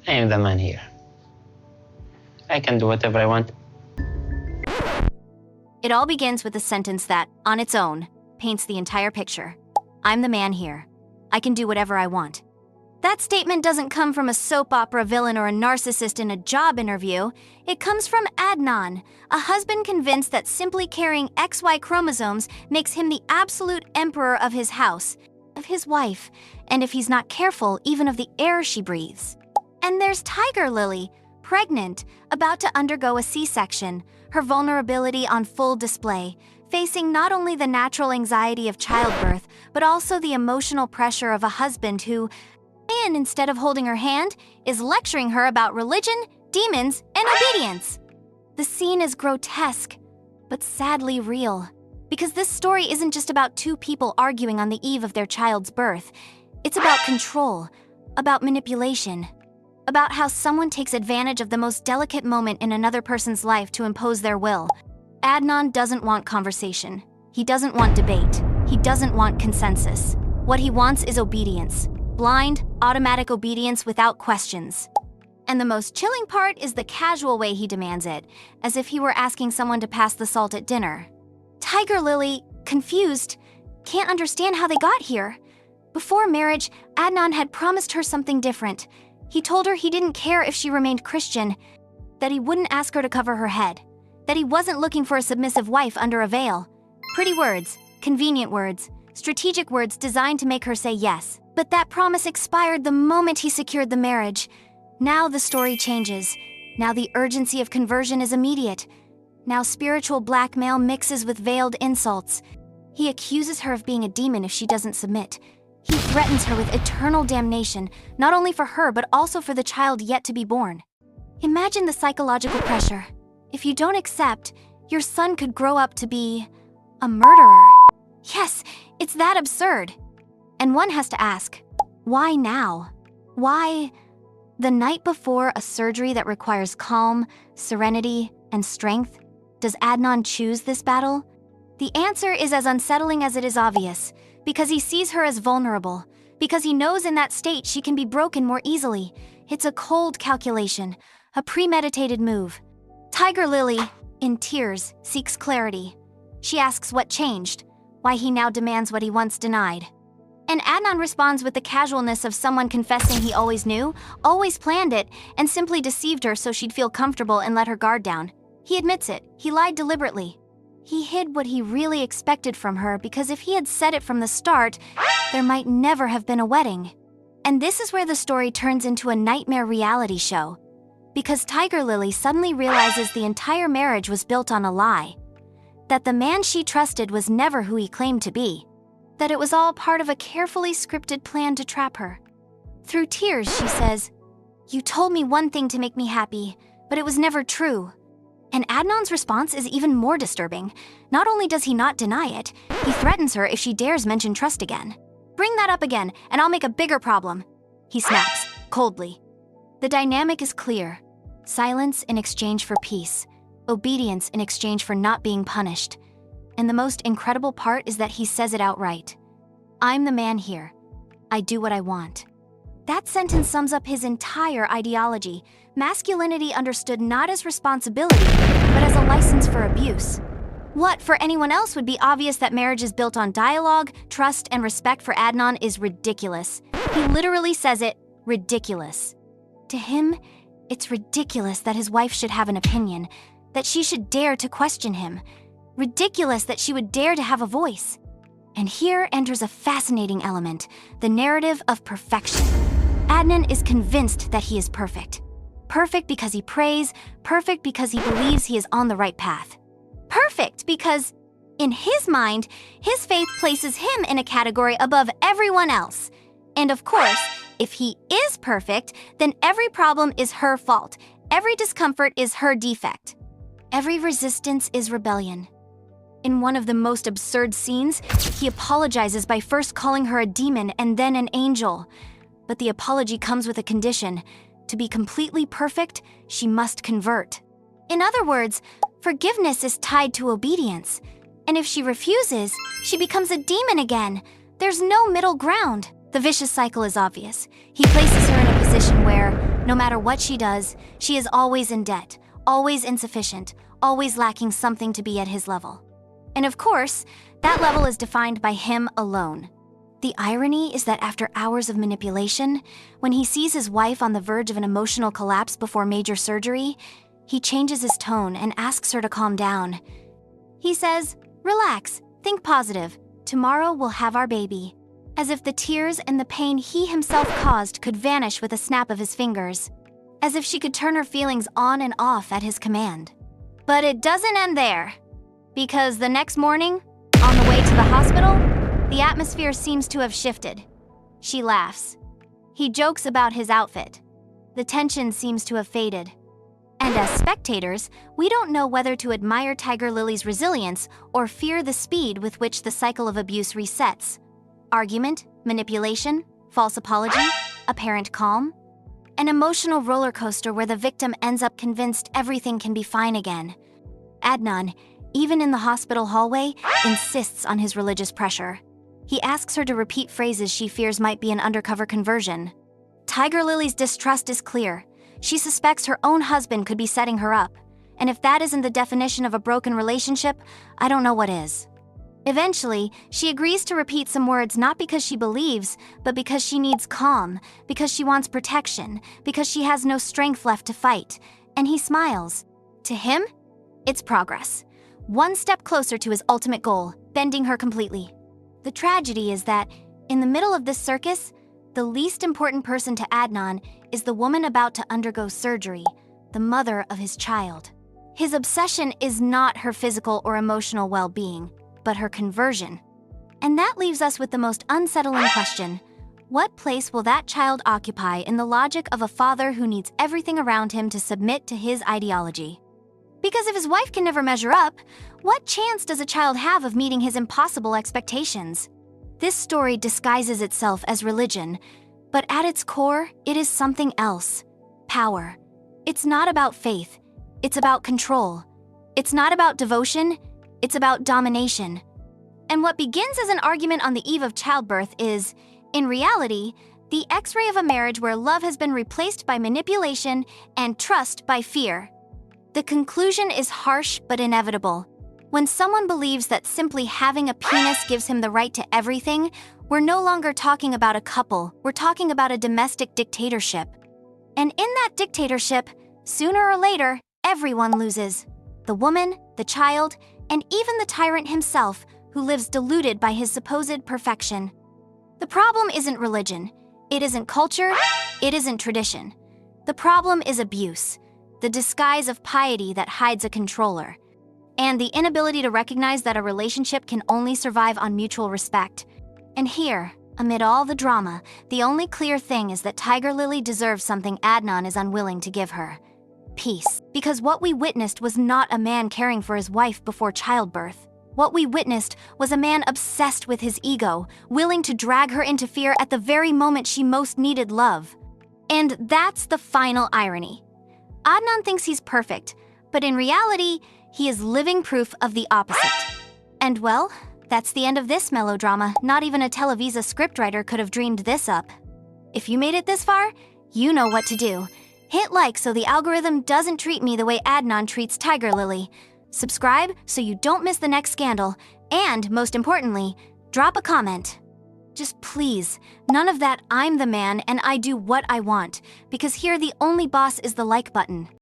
I am the man here. I can do whatever I want. It all begins with a sentence that, on its own, paints the entire picture. I'm the man here. I can do whatever I want. That statement doesn't come from a soap opera villain or a narcissist in a job interview. It comes from Adnan, a husband convinced that simply carrying XY chromosomes makes him the absolute emperor of his house, of his wife, and if he's not careful, even of the air she breathes. And there's Tiger Lily, pregnant, about to undergo a C-section, her vulnerability on full display, facing not only the natural anxiety of childbirth, but also the emotional pressure of a husband who, and instead of holding her hand, is lecturing her about religion, demons, and obedience. The scene is grotesque, but sadly real, because this story isn't just about two people arguing on the eve of their child's birth. It's about control, about manipulation, about how someone takes advantage of the most delicate moment in another person's life to impose their will. Adnan doesn't want conversation. He doesn't want debate. He doesn't want consensus. What he wants is obedience. Blind, automatic obedience without questions. And the most chilling part is the casual way he demands it, as if he were asking someone to pass the salt at dinner. Tiger Lily, confused, can't understand how they got here. Before marriage, Adnan had promised her something different. He told her he didn't care if she remained Christian, that he wouldn't ask her to cover her head, that he wasn't looking for a submissive wife under a veil. Pretty words, convenient words, strategic words designed to make her say yes. But that promise expired the moment he secured the marriage. Now the story changes. Now the urgency of conversion is immediate. Now spiritual blackmail mixes with veiled insults. He accuses her of being a demon if she doesn't submit. He threatens her with eternal damnation, not only for her but also for the child yet to be born. Imagine the psychological pressure. If you don't accept, your son could grow up to be a murderer. Yes, it's that absurd. And one has to ask, why now? Why the night before a surgery that requires calm, serenity, and strength? Does Adnan choose this battle? The answer is as unsettling as it is obvious, because he sees her as vulnerable, because he knows in that state she can be broken more easily. It's a cold calculation, a premeditated move. Tiger Lily, in tears, seeks clarity. She asks what changed, why he now demands what he once denied. And Adnan responds with the casualness of someone confessing he always knew, always planned it, and simply deceived her so she'd feel comfortable and let her guard down. He admits it, he lied deliberately. He hid what he really expected from her because if he had said it from the start, there might never have been a wedding. And this is where the story turns into a nightmare reality show. Because Tiger Lily suddenly realizes the entire marriage was built on a lie. That the man she trusted was never who he claimed to be. That it was all part of a carefully scripted plan to trap her. Through tears, she says, "You told me one thing to make me happy, but it was never true." And Adnan's response is even more disturbing. Not only does he not deny it, he threatens her if she dares mention trust again. "Bring that up again, and I'll make a bigger problem," he snaps, coldly. The dynamic is clear. Silence in exchange for peace. Obedience in exchange for not being punished. And the most incredible part is that he says it outright. "I'm the man here. I do what I want." That sentence sums up his entire ideology. Masculinity understood not as responsibility, but as a license for abuse. What, for anyone else, would be obvious that marriage is built on dialogue, trust, and respect for Adnan is ridiculous. He literally says it, ridiculous. To him, it's ridiculous that his wife should have an opinion, that she should dare to question him. Ridiculous that she would dare to have a voice. And here enters a fascinating element, the narrative of perfection. Adnan is convinced that he is perfect. Perfect because he prays, perfect because he believes he is on the right path. Perfect because, in his mind, his faith places him in a category above everyone else. And of course, if he is perfect, then every problem is her fault. Every discomfort is her defect. Every resistance is rebellion. In one of the most absurd scenes, he apologizes by first calling her a demon and then an angel. But the apology comes with a condition. To be completely perfect, she must convert. In other words, forgiveness is tied to obedience. And if she refuses, she becomes a demon again. There's no middle ground. The vicious cycle is obvious. He places her in a position where, No matter what she does, she is always in debt, always insufficient, always lacking something to be at his level. And of course, that level is defined by him alone. The irony is that after hours of manipulation, when he sees his wife on the verge of an emotional collapse before major surgery, he changes his tone and asks her to calm down. He says, "Relax, think positive. Tomorrow we'll have our baby." As if the tears and the pain he himself caused could vanish with a snap of his fingers. As if she could turn her feelings on and off at his command. But it doesn't end there. Because the next morning, on the way to the hospital, the atmosphere seems to have shifted. She laughs. He jokes about his outfit. The tension seems to have faded. And as spectators, we don't know whether to admire Tiger Lily's resilience or fear the speed with which the cycle of abuse resets. Argument, manipulation, false apology, apparent calm. An emotional roller coaster where the victim ends up convinced everything can be fine again. Adnan, even in the hospital hallway, insists on his religious pressure. He asks her to repeat phrases she fears might be an undercover conversion. Tiger Lily's distrust is clear. She suspects her own husband could be setting her up. And if that isn't the definition of a broken relationship, I don't know what is. Eventually, she agrees to repeat some words not because she believes, but because she needs calm, because she wants protection, because she has no strength left to fight. And he smiles. To him, it's progress. One step closer to his ultimate goal, bending her completely. The tragedy is that, in the middle of this circus, the least important person to Adnan is the woman about to undergo surgery, the mother of his child. His obsession is not her physical or emotional well-being, but her conversion. And that leaves us with the most unsettling question. What place will that child occupy in the logic of a father who needs everything around him to submit to his ideology? Because if his wife can never measure up, what chance does a child have of meeting his impossible expectations? This story disguises itself as religion, but at its core, it is something else. Power. It's not about faith. It's about control. It's not about devotion. It's about domination. And what begins as an argument on the eve of childbirth is, in reality, the X-ray of a marriage where love has been replaced by manipulation and trust by fear. The conclusion is harsh but inevitable. When someone believes that simply having a penis gives him the right to everything, we're no longer talking about a couple, we're talking about a domestic dictatorship. And in that dictatorship, sooner or later, everyone loses. The woman, the child, and even the tyrant himself, who lives deluded by his supposed perfection. The problem isn't religion. It isn't culture. It isn't tradition. The problem is abuse, the disguise of piety that hides a controller, and the inability to recognize that a relationship can only survive on mutual respect. And here, amid all the drama, the only clear thing is that Tiger Lily deserves something Adnan is unwilling to give her. Peace. Because what we witnessed was not a man caring for his wife before childbirth. What we witnessed was a man obsessed with his ego, willing to drag her into fear at the very moment she most needed love. And that's the final irony. Adnan thinks he's perfect, but in reality, he is living proof of the opposite. And well, that's the end of this melodrama. Not even a Televisa scriptwriter could have dreamed this up. If you made it this far, you know what to do. Hit like so the algorithm doesn't treat me the way Adnan treats Tiger Lily. Subscribe so you don't miss the next scandal. And, most importantly, drop a comment. Just please, none of that I'm the man and I do what I want, because here the only boss is the like button.